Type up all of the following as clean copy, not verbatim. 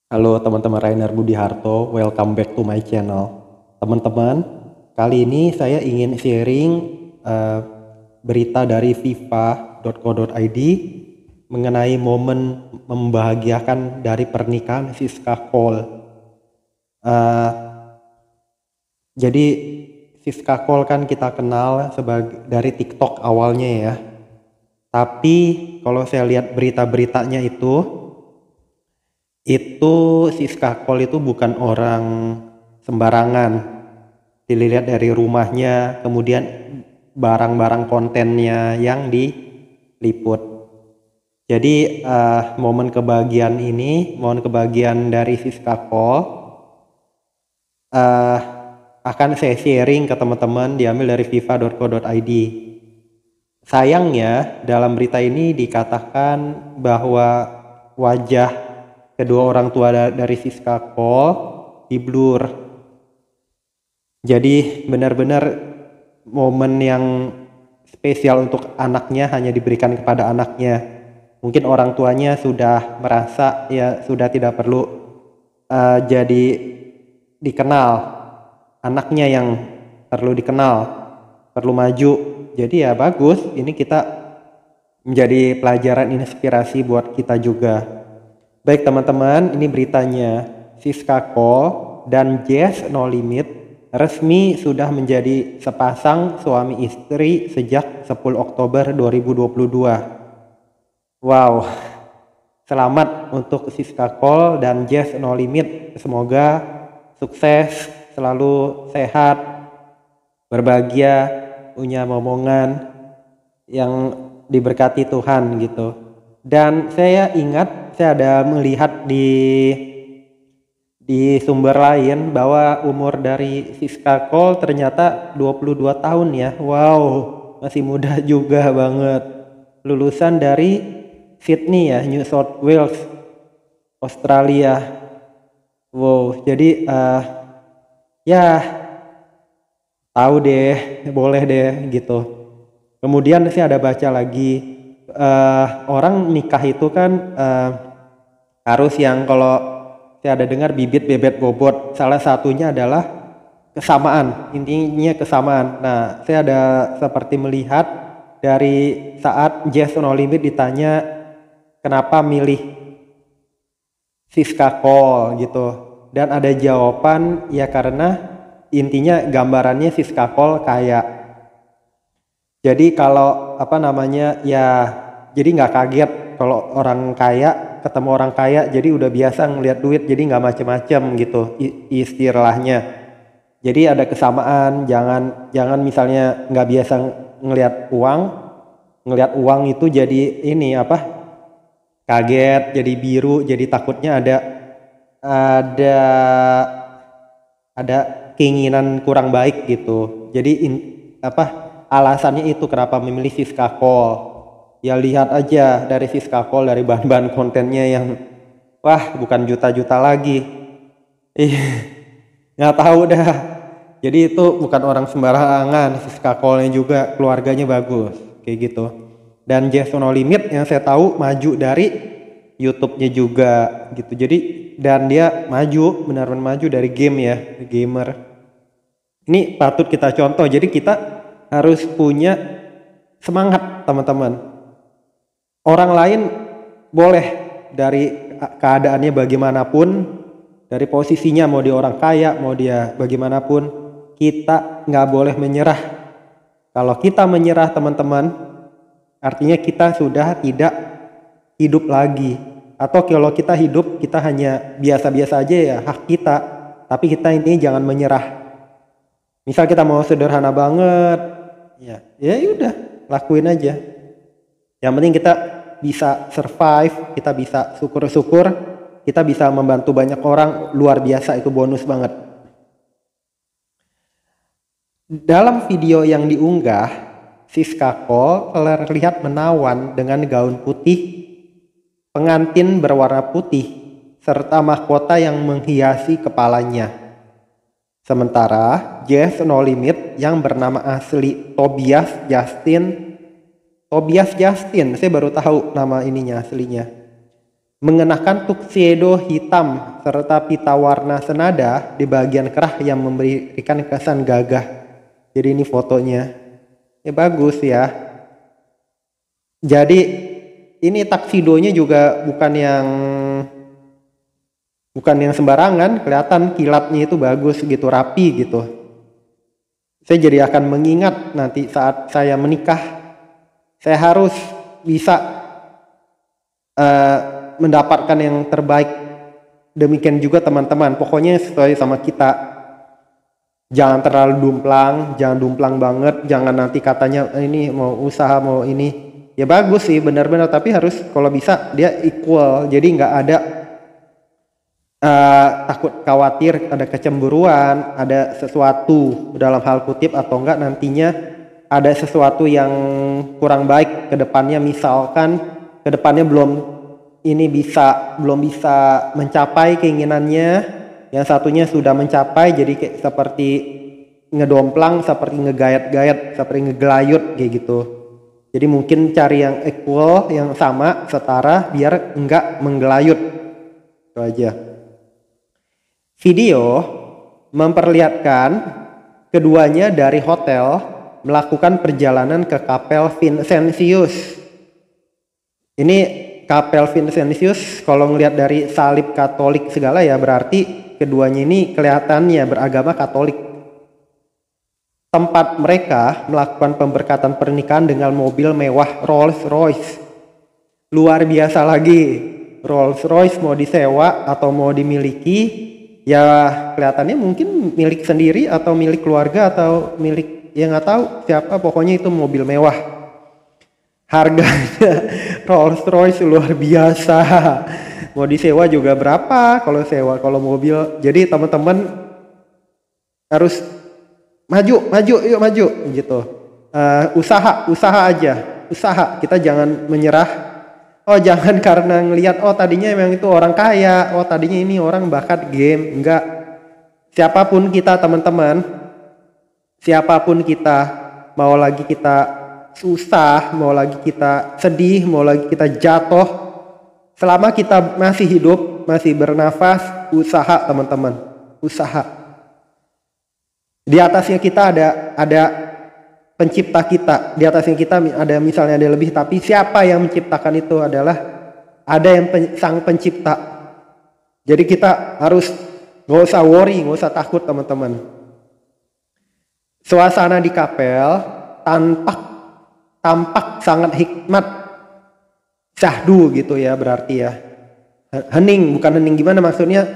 Halo teman-teman, Rainer Budi Harto, welcome back to my channel. Teman-teman, kali ini saya ingin sharing eh, berita dari fifa.co.id mengenai momen membahagiakan dari pernikahan Siska Cole. Eh, jadi Siska Cole kan kita kenal sebagai dari TikTok awalnya ya. Tapi kalau saya lihat berita-beritanya itu Siska Cole itu bukan orang sembarangan. Dilihat dari rumahnya, kemudian barang-barang kontennya yang diliput. Jadi momen kebahagiaan dari Siska Cole akan saya sharing ke teman-teman, diambil dari fifa.co.id. Sayangnya dalam berita ini dikatakan bahwa wajah kedua orang tua dari Siska Cole diblur. Jadi benar-benar momen yang spesial untuk anaknya hanya diberikan kepada anaknya. Mungkin orang tuanya sudah merasa ya sudah tidak perlu jadi dikenal. Anaknya yang perlu dikenal, perlu maju. Jadi ya bagus, ini kita menjadi pelajaran inspirasi buat kita juga. Baik teman-teman, ini beritanya. Siska Cole dan Jess No Limit resmi sudah menjadi sepasang suami istri sejak 10 Oktober 2022. Wow, selamat untuk Siska Cole dan Jess No Limit. Semoga sukses, selalu sehat, berbahagia, punya momongan yang diberkati Tuhan gitu. Dan saya ingat, saya ada melihat di sumber lain bahwa umur dari Siska Cole ternyata 22 tahun ya. Wow, masih muda juga banget. Lulusan dari Sydney ya, New South Wales, Australia. Wow, jadi ya tahu deh, boleh deh gitu. Kemudian saya ada baca lagi, orang nikah itu kan harus yang, kalau saya ada dengar, bibit bebet bobot. Salah satunya adalah kesamaan, intinya kesamaan. Nah, saya ada seperti melihat dari saat Jess No Limit ditanya kenapa milih Siska Cole gitu, dan ada jawaban ya karena intinya gambarannya Siska Cole kaya. Jadi kalau jadi nggak kaget kalau orang kaya ketemu orang kaya, jadi udah biasa ngelihat duit, jadi nggak macem-macem gitu istilahnya. Jadi ada kesamaan, jangan misalnya nggak biasa ngelihat uang itu jadi ini kaget, jadi biru, jadi takutnya ada ada keinginan kurang baik gitu. Jadi alasannya itu kenapa memilih Siska Cole. Ya lihat aja dari Siska Cole, dari bahan-bahan kontennya yang bukan juta-juta lagi. Nggak tahu dah. Jadi itu bukan orang sembarangan. Siska Cole-nya juga keluarganya bagus kayak gitu. Dan Jess No Limit yang saya tahu maju dari YouTube-nya juga gitu. Jadi dan dia benar-benar maju dari game ya, gamer. Ini patut kita contoh. Jadi kita harus punya semangat teman-teman. Orang lain boleh dari keadaannya bagaimanapun, dari posisinya, mau dia orang kaya, mau dia bagaimanapun, kita nggak boleh menyerah. Kalau kita menyerah teman-teman, artinya kita sudah tidak hidup lagi. Atau kalau kita hidup, kita hanya biasa-biasa aja ya, hak kita. Tapi kita intinya jangan menyerah. Misal kita mau sederhana banget, ya udah, lakuin aja. Yang penting kita bisa survive, kita bisa syukur-syukur, kita bisa membantu banyak orang, luar biasa, itu bonus banget. Dalam video yang diunggah, Siska Cole terlihat menawan dengan gaun putih, pengantin berwarna putih, serta mahkota yang menghiasi kepalanya. Sementara Jess No Limit yang bernama asli Tobias Justin, saya baru tahu nama ininya aslinya. mengenakan tuxedo hitam serta pita warna senada di bagian kerah yang memberikan kesan gagah. Jadi ini fotonya. Ya bagus ya. Jadi ini tuxedonya juga bukan yang sembarangan, kelihatan kilatnya itu bagus gitu, rapi gitu. Saya jadi akan mengingat nanti saat saya menikah, saya harus bisa mendapatkan yang terbaik. Demikian juga teman-teman, pokoknya sesuai sama kita. Jangan terlalu dumplang, jangan dumplang banget, jangan nanti katanya ini mau usaha mau ini. Ya bagus sih benar-benar, tapi harus kalau bisa dia equal, jadi nggak ada takut khawatir ada kecemburuan, ada sesuatu dalam hal kutip atau enggak nantinya ada sesuatu yang kurang baik ke depannya, misalkan ke depannya belum bisa mencapai keinginannya, yang satunya sudah mencapai, jadi kayak seperti ngedomplang, seperti ngegayat-gayat, seperti ngegelayut kayak gitu. Jadi mungkin cari yang equal, yang sama, setara, biar enggak menggelayut. Itu aja. Video memperlihatkan keduanya dari hotel melakukan perjalanan ke Kapel Vincentius. Ini Kapel Vincentius kalau ngelihat dari salib Katolik segala ya, berarti keduanya ini kelihatannya beragama Katolik. Tempat mereka melakukan pemberkatan pernikahan dengan mobil mewah Rolls Royce. Luar biasa lagi, Rolls Royce mau disewa atau mau dimiliki, ya kelihatannya mungkin milik sendiri atau milik keluarga atau milik ya nggak tahu siapa, pokoknya itu mobil mewah. Harganya Rolls Royce luar biasa. Mau disewa juga berapa kalau sewa, kalau mobil. Jadi teman-teman harus maju gitu. Usaha aja, usaha. Kita jangan menyerah. Oh jangan karena ngelihat oh tadinya memang itu orang kaya, oh tadinya ini orang bakat game. Enggak. Siapapun kita teman-teman, siapapun kita, mau lagi kita susah, mau lagi kita sedih, mau lagi kita jatuh, selama kita masih hidup, masih bernafas, usaha teman-teman, usaha. Di atasnya kita ada pencipta kita, di atasnya kita ada misalnya ada lebih, tapi siapa yang menciptakan itu adalah ada yang sang pencipta. Jadi kita harus nggak usah worry, nggak usah takut teman-teman. Suasana di kapel tampak sangat hikmat, syahdu gitu ya berarti ya. Hening, bukan hening gimana maksudnya,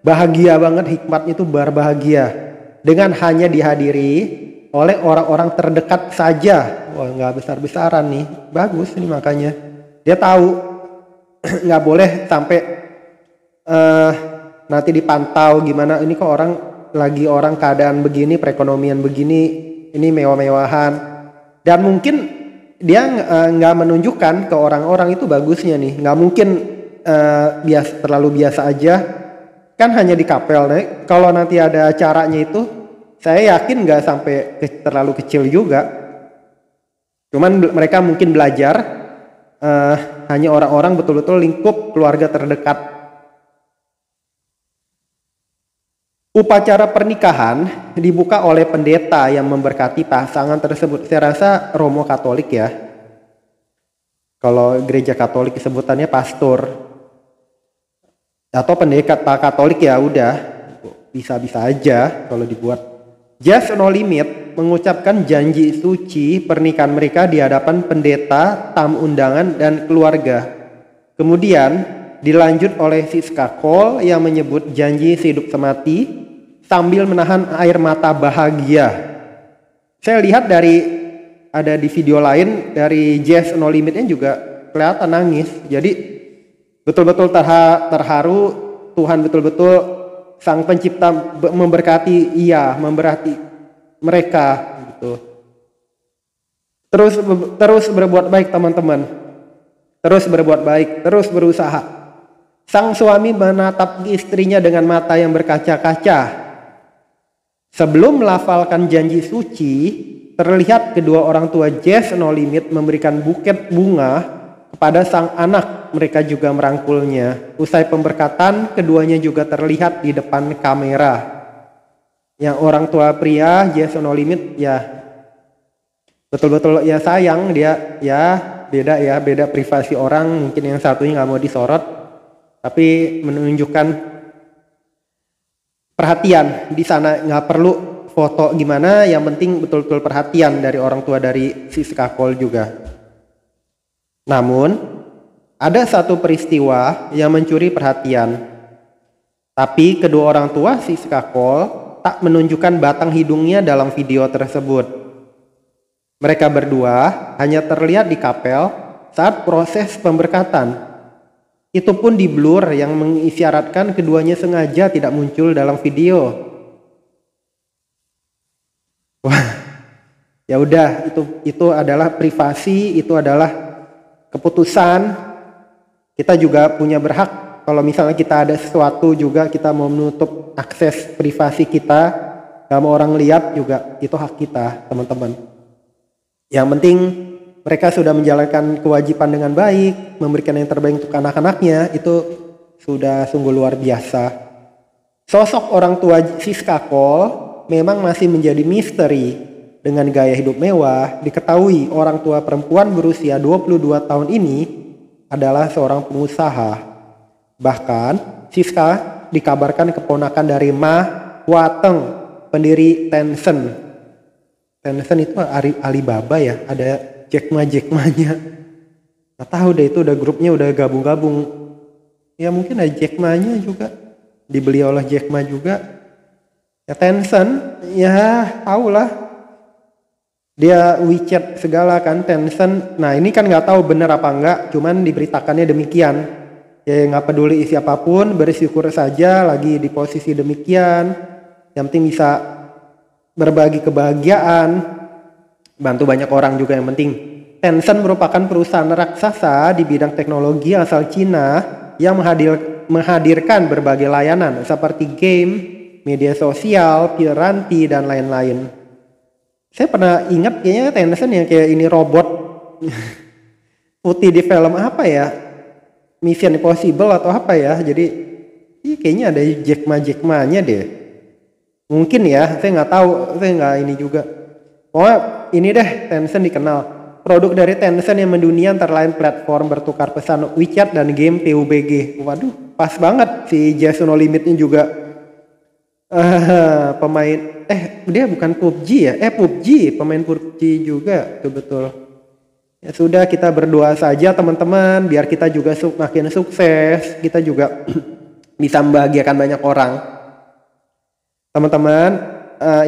bahagia banget, hikmatnya itu berbahagia. Dengan hanya dihadiri oleh orang-orang terdekat saja. Wah nggak besar-besaran nih, bagus ini makanya. Dia tahu nggak boleh sampai nanti dipantau gimana, ini kok orang keadaan begini, perekonomian begini, ini mewah-mewahan. Dan mungkin dia nggak menunjukkan ke orang-orang itu bagusnya nih. Nggak mungkin terlalu biasa aja. Kan hanya di kapel nih. Kalau nanti ada acaranya itu, saya yakin nggak sampai terlalu kecil juga. Cuman mereka mungkin belajar hanya orang-orang betul-betul lingkup keluarga terdekat. Upacara pernikahan dibuka oleh pendeta yang memberkati pasangan tersebut. Saya rasa Romo Katolik ya. Kalau gereja Katolik sebutannya pastor. Atau pendeta Katolik ya udah bisa-bisa aja kalau dibuat. Just No Limit mengucapkan janji suci pernikahan mereka di hadapan pendeta, tamu undangan dan keluarga. Kemudian dilanjut oleh Siska Cole yang menyebut janji hidup semati sambil menahan air mata bahagia. Saya lihat ada di video lain dari Just No Limitnya juga kelihatan nangis. Jadi betul-betul terharu, Tuhan betul-betul sang pencipta memberkati memberkati mereka gitu. Terus berbuat baik teman-teman. Terus berbuat baik, terus berusaha. Sang suami menatap istrinya dengan mata yang berkaca-kaca. Sebelum melafalkan janji suci, terlihat kedua orang tua Just No Limit memberikan buket bunga kepada sang anak mereka juga merangkulnya. Usai pemberkatan, keduanya juga terlihat di depan kamera. Yang orang tua pria, Jesse No Limit, ya betul-betul ya sayang dia, ya beda privasi orang. Mungkin yang satunya nggak mau disorot, tapi menunjukkan perhatian di sana. Nggak perlu foto gimana, yang penting betul-betul perhatian dari orang tua dari Siska Cole juga. Namun ada satu peristiwa yang mencuri perhatian, tapi kedua orang tua Siska Cole tak menunjukkan batang hidungnya dalam video tersebut. Mereka berdua hanya terlihat di kapel saat proses pemberkatan. Itu pun di blur yang mengisyaratkan keduanya sengaja tidak muncul dalam video. Wah, ya udah, itu adalah privasi, itu adalah keputusan. Kita juga punya berhak. Kalau misalnya kita ada sesuatu juga, kita mau menutup akses privasi kita, gak mau orang lihat juga, itu hak kita, teman-teman. Yang penting mereka sudah menjalankan kewajiban dengan baik, memberikan yang terbaik untuk anak-anaknya, itu sudah sungguh luar biasa. Sosok orang tua Siska Cole memang masih menjadi misteri. Dengan gaya hidup mewah, diketahui orang tua perempuan berusia 22 tahun ini adalah seorang pengusaha. Bahkan Siska dikabarkan keponakan dari Ma Hua-teng, pendiri Tencent. Tencent itu Alibaba ya, ada Jack Ma-nya. Nggak tahu deh, itu udah grupnya udah gabung-gabung. Ya mungkin ada Jack Ma-nya juga, dibeli oleh Jack Ma juga. Ya Tencent, ya tahulah. Dia WeChat segala kan, Tencent. Nah ini kan nggak tahu bener apa enggak, cuman diberitakannya demikian. Ya nggak peduli siapapun, bersyukur saja lagi di posisi demikian. Yang penting bisa berbagi kebahagiaan, bantu banyak orang juga yang penting. Tencent merupakan perusahaan raksasa di bidang teknologi asal Cina yang menghadirkan berbagai layanan seperti game, media sosial, piranti, dan lain-lain. Saya pernah ingat kayaknya Tencent yang kayak ini robot putih di film apa ya, Mission Impossible atau apa ya. Jadi kayaknya ada Jack Ma-nya deh. Mungkin ya, saya nggak tahu, saya nggak ini juga. Pokoknya ini deh, Tencent dikenal. Produk dari Tencent yang mendunia antara lain platform bertukar pesan WeChat dan game PUBG. Waduh, pas banget si Jesse No Limit ini juga pemain. Dia bukan PUBG ya? PUBG, pemain PUBG juga, betul. Ya sudah, kita berdoa saja teman-teman, biar kita juga makin sukses, kita juga bisa membahagiakan banyak orang. Teman-teman,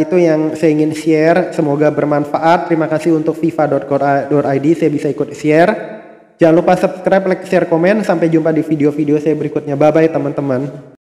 itu yang saya ingin share, semoga bermanfaat. Terima kasih untuk fifa.co.id, saya bisa ikut share. Jangan lupa subscribe, like, share, komen. Sampai jumpa di video-video saya berikutnya. Bye-bye teman-teman.